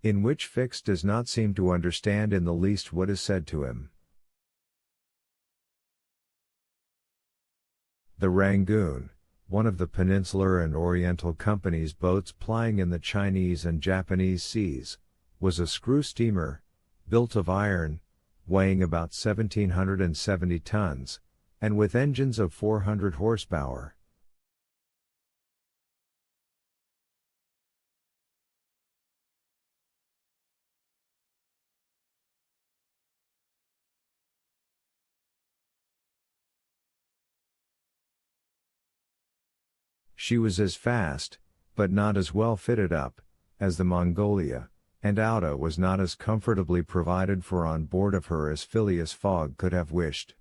in which Fix does not seem to understand in the least what is said to him. The Rangoon, one of the Peninsular and Oriental Company's boats plying in the Chinese and Japanese seas, was a screw steamer, built of iron, weighing about 1,770 tons, and with engines of 400 horsepower. She was as fast, but not as well fitted up, as the Mongolia, and Auda was not as comfortably provided for on board of her as Phileas Fogg could have wished.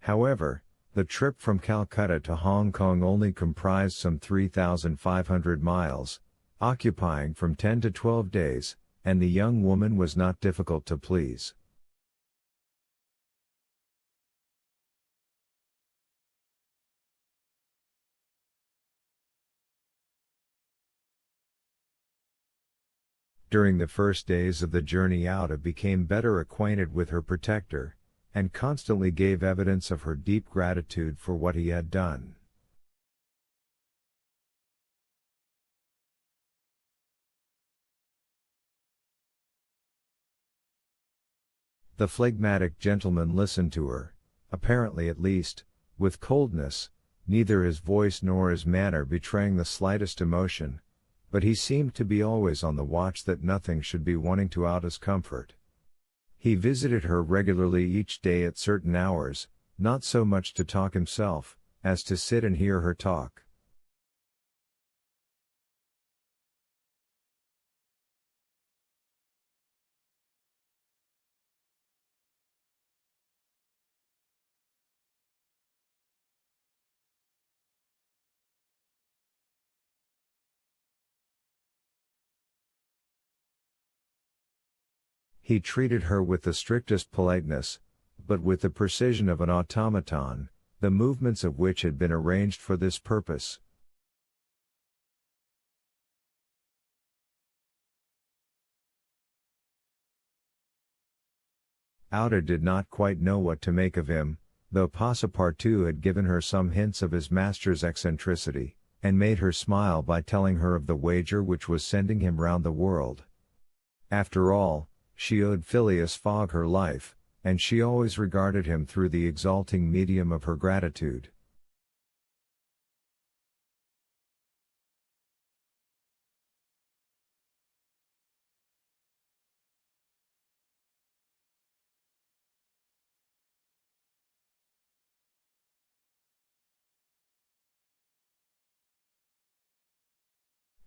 However, the trip from Calcutta to Hong Kong only comprised some 3,500 miles, occupying from 10 to 12 days, and the young woman was not difficult to please. During the first days of the journey Auda became better acquainted with her protector, and constantly gave evidence of her deep gratitude for what he had done. The phlegmatic gentleman listened to her, apparently at least, with coldness, neither his voice nor his manner betraying the slightest emotion, but he seemed to be always on the watch that nothing should be wanting to Auda's comfort. He visited her regularly each day at certain hours, not so much to talk himself, as to sit and hear her talk. He treated her with the strictest politeness, but with the precision of an automaton, the movements of which had been arranged for this purpose. Auda did not quite know what to make of him, though Passepartout had given her some hints of his master's eccentricity, and made her smile by telling her of the wager which was sending him round the world. After all, she owed Phileas Fogg her life, and she always regarded him through the exalting medium of her gratitude.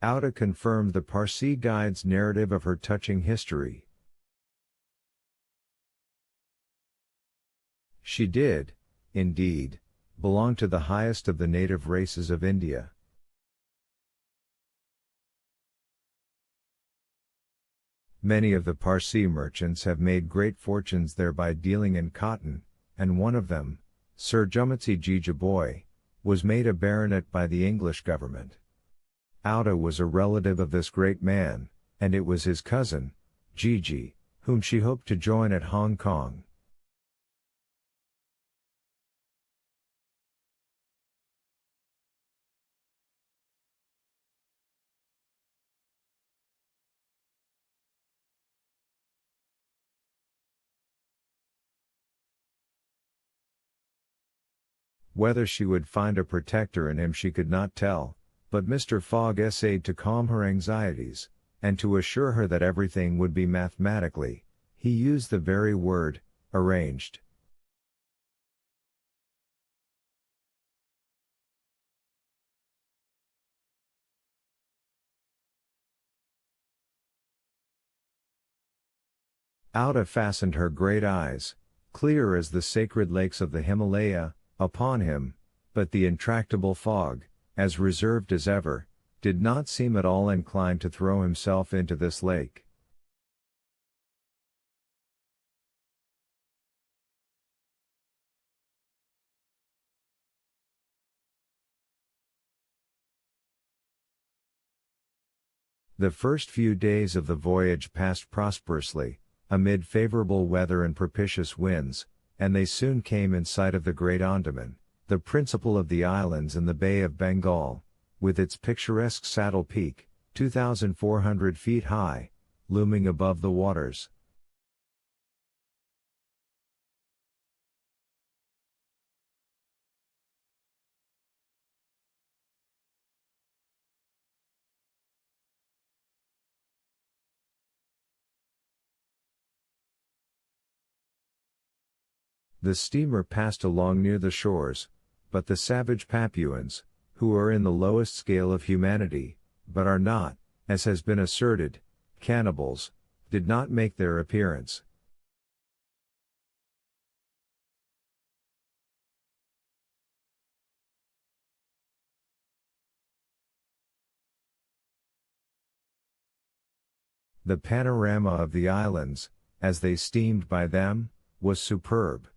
Auda confirmed the Parsi guide's narrative of her touching history. She did, indeed, belong to the highest of the native races of India. Many of the Parsi merchants have made great fortunes there by dealing in cotton, and one of them, Sir Jummetsy Jeejeebhoy, was made a baronet by the English government. Auda was a relative of this great man, and it was his cousin, Jeejee, whom she hoped to join at Hong Kong. Whether she would find a protector in him she could not tell, but Mr. Fogg essayed to calm her anxieties, and to assure her that everything would be mathematically, he used the very word, arranged. Auda fastened her great eyes, clear as the sacred lakes of the Himalaya, upon him, but the intractable Fogg, as reserved as ever, did not seem at all inclined to throw himself into this lake. The first few days of the voyage passed prosperously, amid favorable weather and propitious winds, and they soon came in sight of the Great Andaman, the principal of the islands in the Bay of Bengal, with its picturesque saddle peak, 2,400 feet high, looming above the waters. The steamer passed along near the shores, but the savage Papuans, who are in the lowest scale of humanity, but are not, as has been asserted, cannibals, did not make their appearance. The panorama of the islands, as they steamed by them, was superb.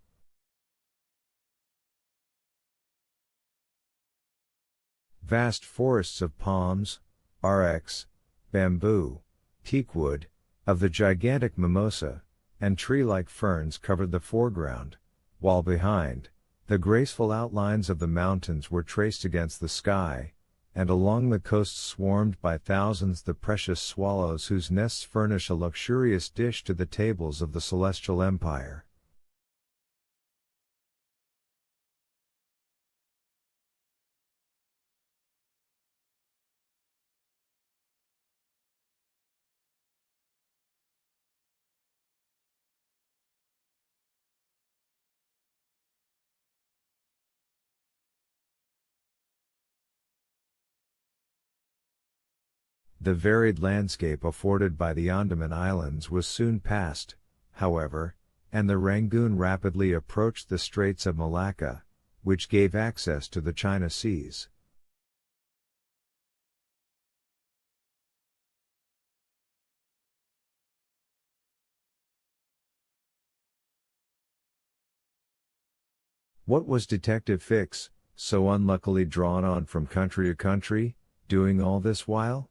Vast forests of palms, RX, bamboo, teakwood, of the gigantic mimosa, and tree-like ferns covered the foreground, while behind, the graceful outlines of the mountains were traced against the sky, and along the coast swarmed by thousands the precious swallows whose nests furnish a luxurious dish to the tables of the celestial empire. The varied landscape afforded by the Andaman Islands was soon passed, however, and the Rangoon rapidly approached the Straits of Malacca, which gave access to the China Seas. What was Detective Fix, so unluckily drawn on from country to country, doing all this while?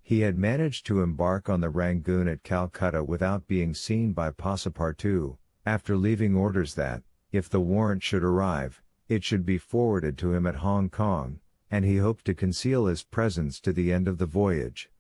He had managed to embark on the Rangoon at Calcutta without being seen by Passepartout, after leaving orders that, if the warrant should arrive, it should be forwarded to him at Hong Kong, and he hoped to conceal his presence to the end of the voyage.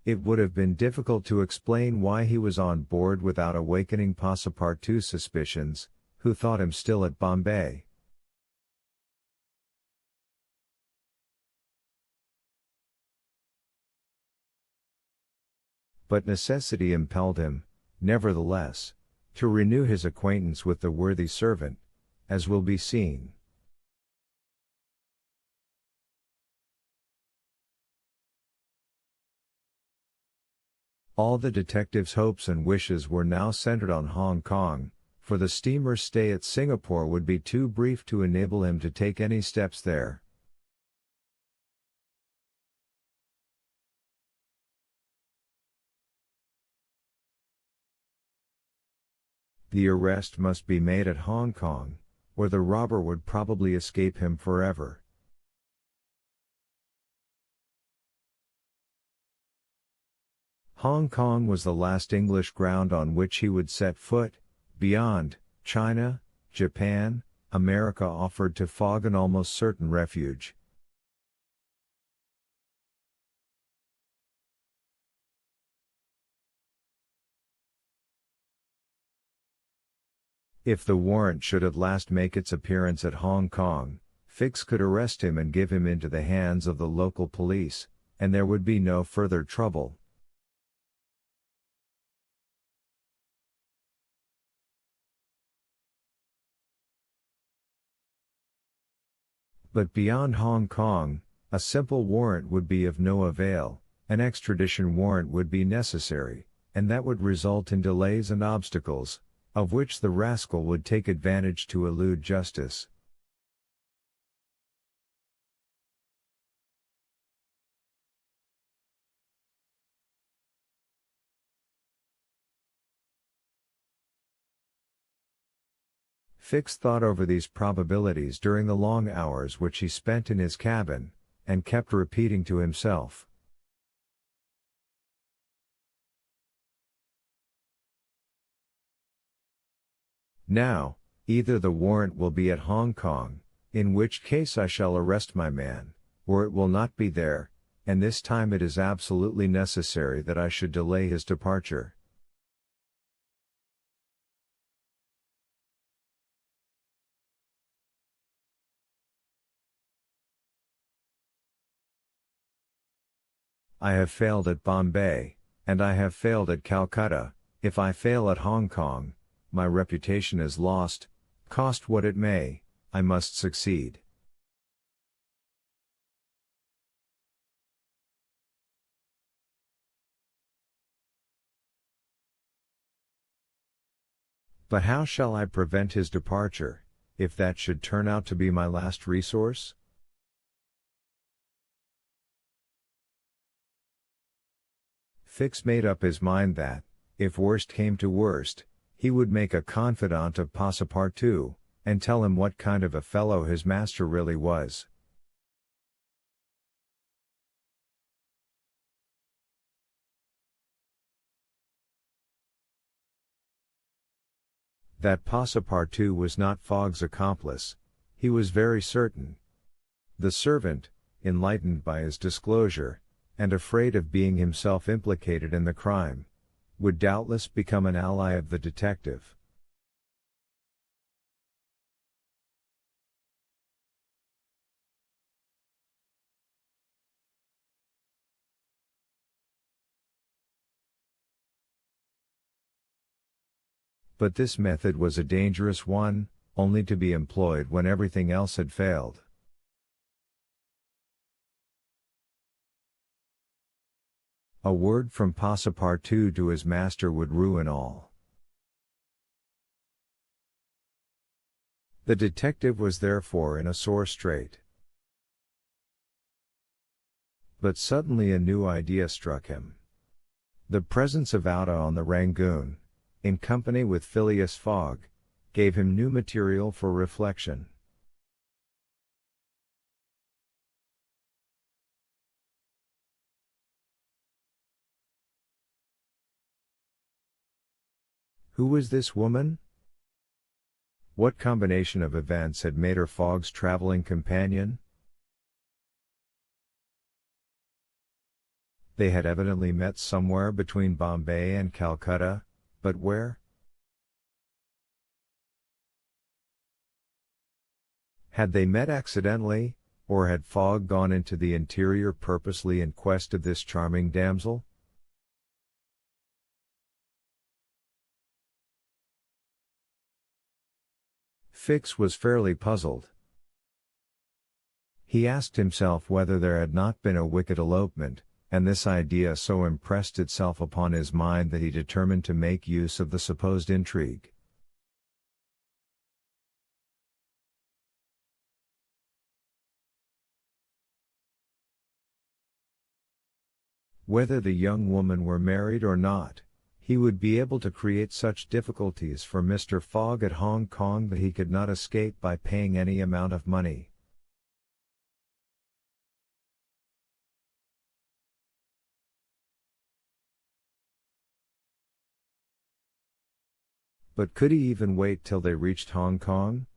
It would have been difficult to explain why he was on board without awakening Passepartout's suspicions, who thought him still at Bombay. But necessity impelled him, nevertheless, to renew his acquaintance with the worthy servant, as will be seen. All the detective's hopes and wishes were now centered on Hong Kong, for the steamer's stay at Singapore would be too brief to enable him to take any steps there. The arrest must be made at Hong Kong, or the robber would probably escape him forever. Hong Kong was the last English ground on which he would set foot. Beyond, China, Japan, America offered to Fogg an almost certain refuge. If the warrant should at last make its appearance at Hong Kong, Fix could arrest him and give him into the hands of the local police, and there would be no further trouble. But beyond Hong Kong, a simple warrant would be of no avail, an extradition warrant would be necessary, and that would result in delays and obstacles, of which the rascal would take advantage to elude justice. Fix thought over these probabilities during the long hours which he spent in his cabin, and kept repeating to himself, "Now, either the warrant will be at Hong Kong, in which case I shall arrest my man, or it will not be there, and this time it is absolutely necessary that I should delay his departure." I have failed at Bombay, and I have failed at Calcutta. If I fail at Hong Kong, my reputation is lost, cost what it may, I must succeed. But how shall I prevent his departure, if that should turn out to be my last resource? Fix made up his mind that, if worst came to worst, he would make a confidant of Passepartout, and tell him what kind of a fellow his master really was. That Passepartout was not Fogg's accomplice, he was very certain. The servant, enlightened by his disclosure, and afraid of being himself implicated in the crime, would doubtless become an ally of the detective. But this method was a dangerous one, only to be employed when everything else had failed. A word from Passepartout to his master would ruin all. The detective was therefore in a sore strait. But suddenly a new idea struck him. The presence of Outa on the Rangoon, in company with Phileas Fogg, gave him new material for reflection. Who was this woman? What combination of events had made her Fogg's traveling companion? They had evidently met somewhere between Bombay and Calcutta, but where? Had they met accidentally, or had Fogg gone into the interior purposely in quest of this charming damsel? Fix was fairly puzzled. He asked himself whether there had not been a wicked elopement, and this idea so impressed itself upon his mind that he determined to make use of the supposed intrigue. Whether the young woman were married or not, he would be able to create such difficulties for Mr. Fogg at Hong Kong that he could not escape by paying any amount of money. But could he even wait till they reached Hong Kong?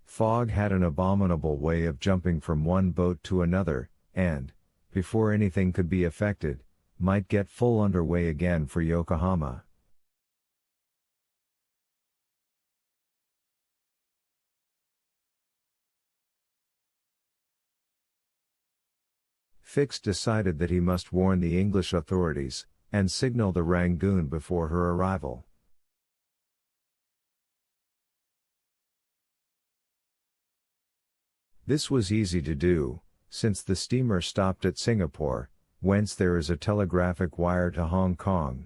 Fogg had an abominable way of jumping from one boat to another, and, before anything could be effected, might get full under way again for Yokohama. Fix decided that he must warn the English authorities, and signal the Rangoon before her arrival. This was easy to do, since the steamer stopped at Singapore, whence there is a telegraphic wire to Hong Kong.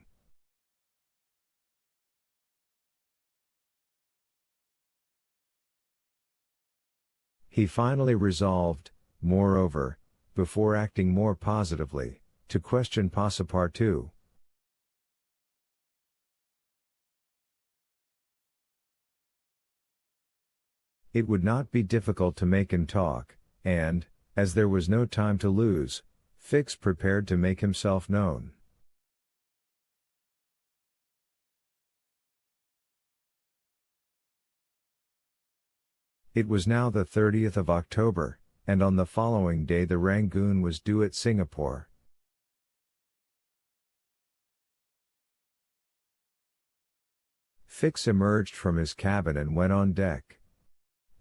He finally resolved, moreover, before acting more positively, to question Passepartout. It would not be difficult to make him talk, and, as there was no time to lose, Fix prepared to make himself known. It was now the 30th of October, and on the following day the Rangoon was due at Singapore. Fix emerged from his cabin and went on deck.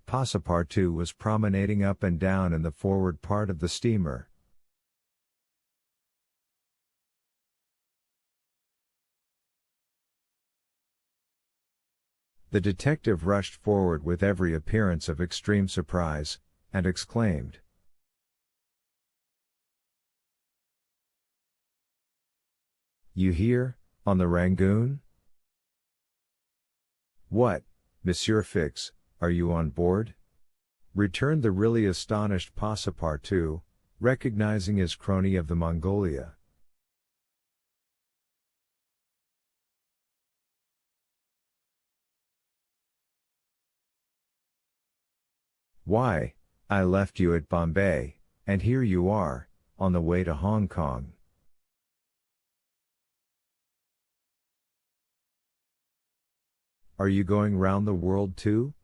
Passepartout was promenading up and down in the forward part of the steamer. The detective rushed forward with every appearance of extreme surprise, and exclaimed, "You here, on the Rangoon?" "What, Monsieur Fix, are you on board?" returned the really astonished Passepartout, recognizing his crony of the Mongolia. "Why, I left you at Bombay, and here you are, on the way to Hong Kong." "Are you going round the world too?"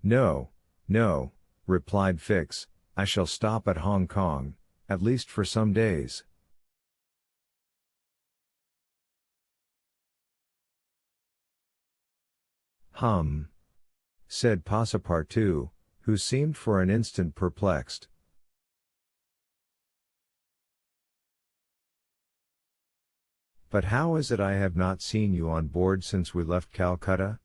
"No, no," replied Fix, "I shall stop at Hong Kong, at least for some days." "Hum," said Passepartout, who seemed for an instant perplexed. "But how is it I have not seen you on board since we left Calcutta?"